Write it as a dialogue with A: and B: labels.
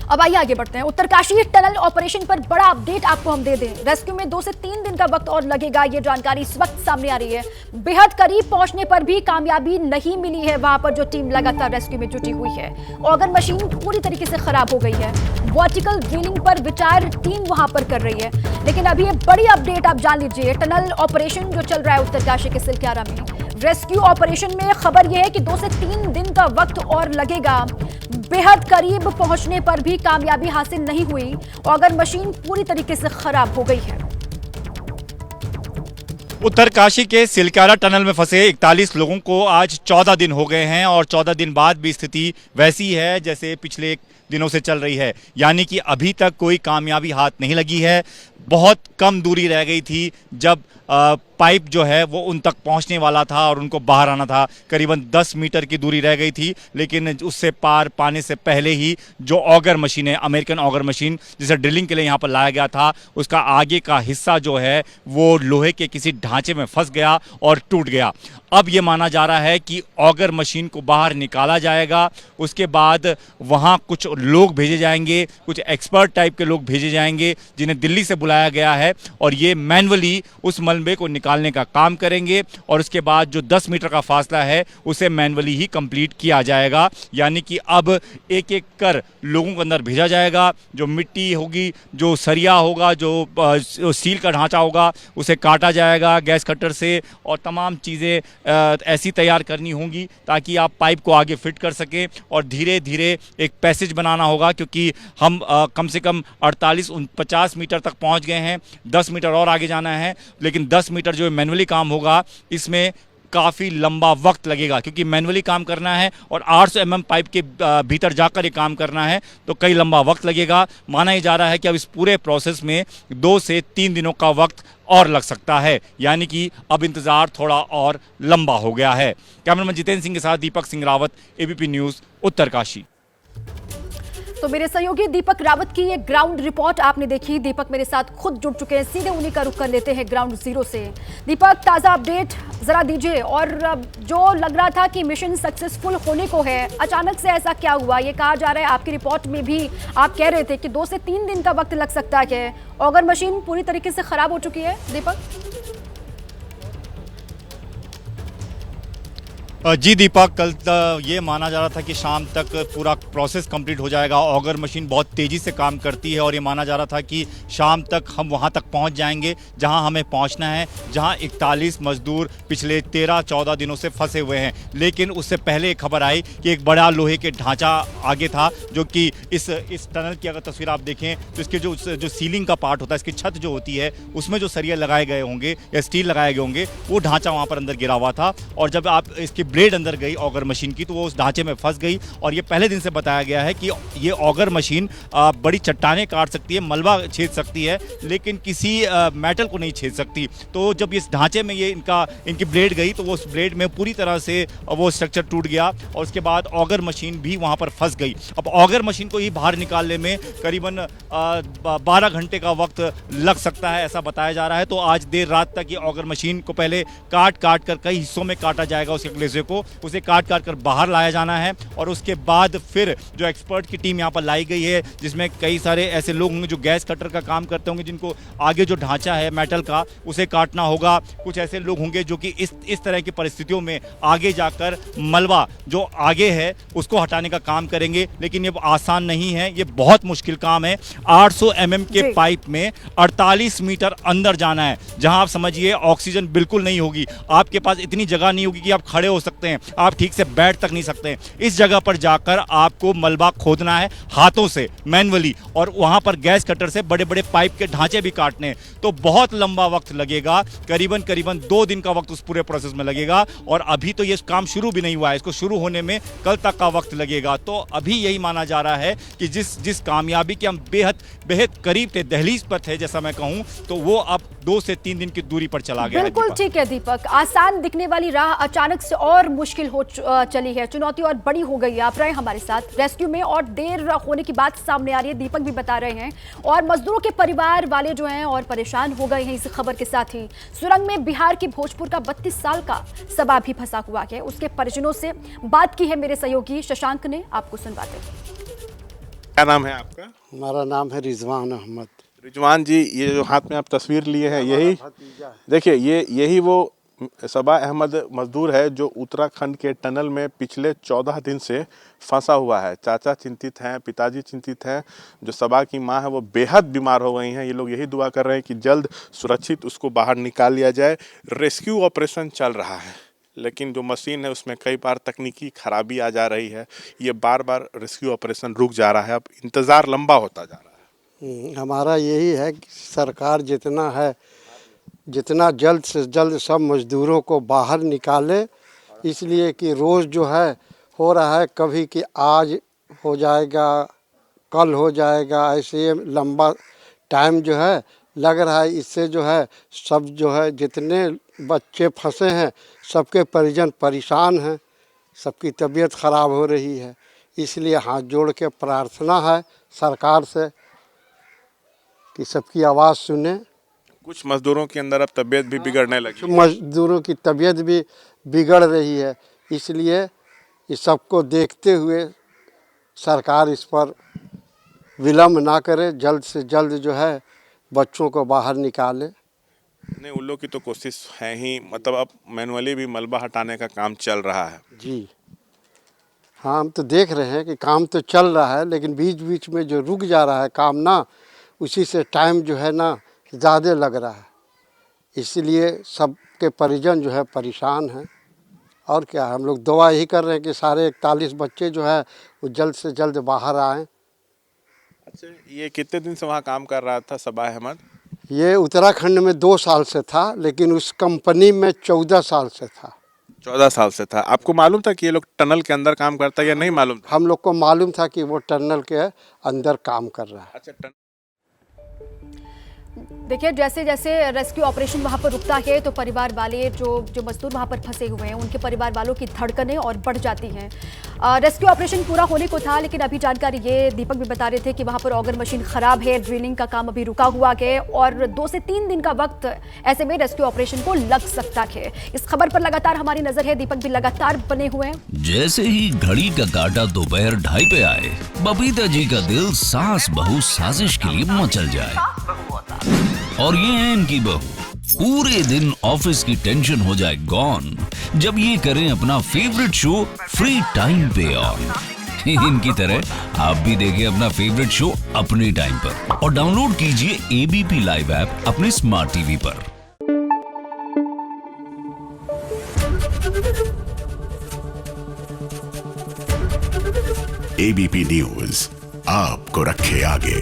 A: अब आइए आगे बढ़ते हैं। उत्तरकाशी टनल ऑपरेशन पर बड़ा अपडेट आपको हम दे दें। रेस्क्यू में 2 से 3 दिन का वक्त और लगेगा, ये जानकारी इस वक्त सामने आ रही है। बेहद करीब पहुंचने पर भी कामयाबी नहीं मिली है। वहां पर जो टीम लगातार रेस्क्यू में जुटी हुई है, ऑगर मशीन पूरी तरीके से खराब हो गई है। वर्टिकल ड्रिलिंग पर विचार टीम वहां पर कर रही है। लेकिन अभी एक बड़ी अपडेट आप जान लीजिए। टनल ऑपरेशन जो चल रहा है उत्तरकाशी के सिलक्यारा में, रेस्क्यू ऑपरेशन में खबर यह है कि 2 से 3 दिन का वक्त और लगेगा। बेहद करीब पहुंचने पर भी कामयाबी हासिल नहीं हुई। ऑगर मशीन पूरी तरीके से खराब हो गई है।
B: उत्तरकाशी के सिलक्यारा टनल में फंसे 41 लोगों को आज 14 दिन हो गए हैं और 14 दिन बाद भी स्थिति वैसी है जैसे पिछले दिनों से चल रही है। यानी कि अभी तक कोई कामयाबी हाथ नहीं लगी है। बहुत कम दूरी रह गई थी जब पाइप जो है वो उन तक पहुंचने वाला था और उनको बाहर आना था। करीबन 10 मीटर की दूरी रह गई थी, लेकिन उससे पार पाने से पहले ही जो ऑगर मशीन है, अमेरिकन ऑगर मशीन जिसे ड्रिलिंग के लिए यहाँ पर लाया गया था, उसका आगे का हिस्सा जो है वो लोहे के किसी ढांचे में फंस गया और टूट गया। अब ये माना जा रहा है कि ऑगर मशीन को बाहर निकाला जाएगा। उसके बाद वहाँ कुछ लोग भेजे जाएंगे, कुछ एक्सपर्ट टाइप के लोग भेजे जाएंगे जिन्हें दिल्ली से बुलाया गया है और ये मैन्युअली उस मलबे को निकालने का काम करेंगे और उसके बाद जो 10 मीटर का फासला है उसे मैन्युअली ही कंप्लीट किया जाएगा। यानी कि अब एक एक कर लोगों के अंदर भेजा जाएगा। जो मिट्टी होगी, जो सरिया होगा, जो स्टील का ढांचा होगा, उसे काटा जाएगा गैस कटर से और तमाम चीज़ें ऐसी तैयार करनी होंगी ताकि आप पाइप को आगे फिट कर सकें और धीरे धीरे एक पैसेज बनाना होगा, क्योंकि हम कम से कम 48-50 मीटर तक पहुंच गए हैं। 10 मीटर और आगे जाना है, लेकिन 10 मीटर जो मैनुअली काम होगा इसमें काफ़ी लंबा वक्त लगेगा, क्योंकि मैनुअली काम करना है और 800 mm पाइप के भीतर जाकर ये काम करना है, तो कई लंबा वक्त लगेगा। माना ही जा रहा है कि अब इस पूरे प्रोसेस में 2 से 3 दिनों का वक्त और लग सकता है। यानी कि अब इंतज़ार थोड़ा और लंबा हो गया है। कैमरामैन जितेंद्र सिंह के साथ दीपक सिंह रावत, ABP न्यूज़, उत्तरकाशी।
A: तो मेरे सहयोगी दीपक रावत की ये ग्राउंड रिपोर्ट आपने देखी। दीपक मेरे साथ खुद जुड़ चुके हैं, सीधे उन्हीं का रुख कर लेते हैं ग्राउंड जीरो से। दीपक, ताज़ा अपडेट जरा दीजिए। और जो लग रहा था कि मिशन सक्सेसफुल होने को है, अचानक से ऐसा क्या हुआ? ये कहा जा रहा है, आपकी रिपोर्ट में भी आप कह रहे थे कि 2 से 3 दिन का वक्त लग सकता है। ऑगर मशीन पूरी तरीके से खराब हो चुकी है दीपक।
B: जी दीपक, कल ये माना जा रहा था कि शाम तक पूरा प्रोसेस कंप्लीट हो जाएगा। ऑगर मशीन बहुत तेज़ी से काम करती है और ये माना जा रहा था कि शाम तक हम वहाँ तक पहुँच जाएंगे जहाँ हमें पहुँचना है, जहाँ 41 मजदूर पिछले 13-14 दिनों से फंसे हुए हैं। लेकिन उससे पहले एक खबर आई कि एक बड़ा लोहे के ढांचा आगे था, जो कि इस टनल की अगर तस्वीर आप देखें तो इसके जो सीलिंग का पार्ट होता है, इसकी छत जो होती है, उसमें जो सरिया लगाए गए होंगे या स्टील लगाए गए होंगे, वो ढांचा वहाँ पर अंदर गिरा हुआ था। और जब आप इसकी ब्लेड अंदर गई ऑगर मशीन की तो वो उस ढांचे में फंस गई। और ये पहले दिन से बताया गया है कि ये ऑगर मशीन बड़ी चट्टानें काट सकती है, मलबा छेद सकती है, लेकिन किसी मेटल को नहीं छेद सकती। तो जब इस ढांचे में ये इनकी ब्लेड गई तो वो उस ब्लेड में पूरी तरह से वो स्ट्रक्चर टूट गया और उसके बाद ऑगर मशीन भी वहाँ पर फंस गई। अब ऑगर मशीन को ही बाहर निकालने में करीबन 12 घंटे का वक्त लग सकता है, ऐसा बताया जा रहा है। तो आज देर रात तक ये ऑगर मशीन को पहले काट कर कई हिस्सों में काटा जाएगा, उसके कलेजे को उसे काट कर बाहर लाया जाना है। और उसके बाद फिर जो एक्सपर्ट की टीम यहाँ पर लाई गई है, जिसमें कई सारे ऐसे लोग होंगे जो गैस कटर का काम करते होंगे, जिनको आगे जो ढांचा है मेटल का उसे काटना होगा। कुछ ऐसे लोग होंगे जो कि इस तरह की परिस्थितियों में आगे जाकर मलबा जो आगे है उसको हटाने का काम करेंगे। लेकिन ये आसान नहीं है, ये बहुत मुश्किल काम है। 800 mm के पाइप में 48 मीटर अंदर जाना है, जहां आप समझिए ऑक्सीजन बिल्कुल नहीं होगी, आपके पास इतनी जगह नहीं होगी कि आप खड़े हो सकते हैं, आप ठीक से बैठ तक नहीं सकते। इस जगह पर जाकर आपको मलबा खोदना है हाथों से मैन्युअली, और वहां पर गैस कटर से बड़े बड़े पाइप के ढांचे भी काटने हैं। तो बहुत लंबा वक्त लगेगा, करीबन 2 दिन का वक्त उस पूरे प्रोसेस में लगेगा। और अभी तो ये काम शुरू भी नहीं हुआ है, इसको शुरू होने में कल तक का वक्त लगेगा। तो अभी यही माना जा रहा है कि जिस कामयाबी के हम बेहद करीब थे, दहलीज पर थे जैसा मैं कहूं, तो वो अब 2 से 3 दिन की दूरी पर चला गया।
A: बिल्कुल ठीक है दीपक, आसान दिखने वाली राह अचानक से और मुश्किल हो चली है, चुनौती और बड़ी हो गई है। आप रहे हमारे साथ रेस्क्यू में और देर होने की बात सामने आ रही है, दीपक भी बता रहे हैं। और मजदूरों के परिवार वाले जो हैं और परेशान हो गए हैं इस खबर के साथ ही। सुरंग में बिहार की भोजपुर का 32 साल का सबा भी फंसा हुआ है, उसके परिजनों से बात की है मेरे सहयोगी शशांक ने, आपको सुनवाते हैं।
C: क्या नाम है आपका?
D: हमारा नाम है रिजवान अहमद।
C: रिजवान जी, ये जो हाथ में आप तस्वीर लिए हैं यही
D: भतीजा है।
C: देखिए, यही वो सबा अहमद मजदूर है जो उत्तराखंड के टनल में पिछले 14 दिन से फंसा हुआ है। चाचा चिंतित हैं, पिताजी चिंतित हैं, जो सबा की माँ है वो बेहद बीमार हो गई हैं। ये लोग यही दुआ कर रहे हैं कि जल्द सुरक्षित उसको बाहर निकाल लिया जाए। रेस्क्यू ऑपरेशन चल रहा है, लेकिन जो मशीन है उसमें कई बार तकनीकी खराबी आ जा रही है। ये बार बार रेस्क्यू ऑपरेशन रुक जा रहा है, अब इंतज़ार लंबा होता जा रहा है।
D: हमारा यही है कि सरकार जितना जल्द से जल्द सब मजदूरों को बाहर निकाले, इसलिए कि रोज़ जो है हो रहा है, कभी कि आज हो जाएगा, कल हो जाएगा, ऐसे लंबा टाइम जो है लग रहा है। इससे जो है सब जो है जितने बच्चे फंसे हैं सबके परिजन परेशान हैं, सबकी तबीयत ख़राब हो रही है। इसलिए हाथ जोड़ के प्रार्थना है सरकार से कि सबकी आवाज़ सुने।
C: कुछ मजदूरों के अंदर अब तबीयत भी बिगड़ने लगी
D: कुछ मजदूरों की तबीयत भी बिगड़ रही है, इसलिए इस सबको देखते हुए सरकार इस पर विलम्ब ना करे, जल्द से जल्द जो है बच्चों को बाहर निकाले।
C: नहीं, उन लोग की तो कोशिश है ही, मतलब अब मैनुअली भी मलबा हटाने का काम चल रहा है।
D: जी हाँ, हम तो देख रहे हैं कि काम तो चल रहा है, लेकिन बीच बीच में जो रुक जा रहा है काम ना, उसी से टाइम जो है ना ज़्यादा लग रहा है। इसलिए सबके परिजन जो है परेशान हैं। और क्या, हम लोग दुआ यही कर रहे हैं कि सारे 41 बच्चे जो है वो जल्द से जल्द बाहर आएँ।
C: अच्छा, ये कितने दिन से वहाँ काम कर रहा था सबा अहमद?
D: ये उत्तराखंड में 2 साल से था, लेकिन उस कंपनी में 14 साल से था।
C: 14 साल से था। आपको मालूम था कि ये लोग टनल के अंदर काम करता है या नहीं मालूम था?
D: हम लोग को मालूम था कि वो टनल के अंदर काम कर रहा है।
C: अच्छा,
A: देखिए, जैसे जैसे रेस्क्यू ऑपरेशन वहां पर रुकता है तो परिवार वाले जो मजदूर वहां पर फंसे हुए हैं उनके परिवार वालों की धड़कनें और बढ़ जाती हैं। रेस्क्यू ऑपरेशन पूरा होने को था, लेकिन अभी जानकारी ये दीपक भी बता रहे थे कि वहां पर ऑगर मशीन खराब है, ड्रिलिंग का काम अभी रुका हुआ है और 2 से 3 दिन का वक्त ऐसे में रेस्क्यू ऑपरेशन को लग सकता है। इस खबर पर लगातार हमारी नजर है, दीपक भी लगातार बने हुए हैं।
E: जैसे ही घड़ी का काटा दोपहर 2:30 पे आए, बबीता जी का दिल सास बहू साजिश के लिए मचल जाए। और ये है इनकी बहू, पूरे दिन ऑफिस की टेंशन हो जाए गॉन जब ये करें अपना फेवरेट शो फ्री टाइम पे ऑन। इनकी तरह आप भी देखें अपना फेवरेट शो अपने टाइम पर और डाउनलोड कीजिए एबीपी लाइव ऐप अपने स्मार्ट टीवी पर।
F: एबीपी न्यूज आपको रखे आगे।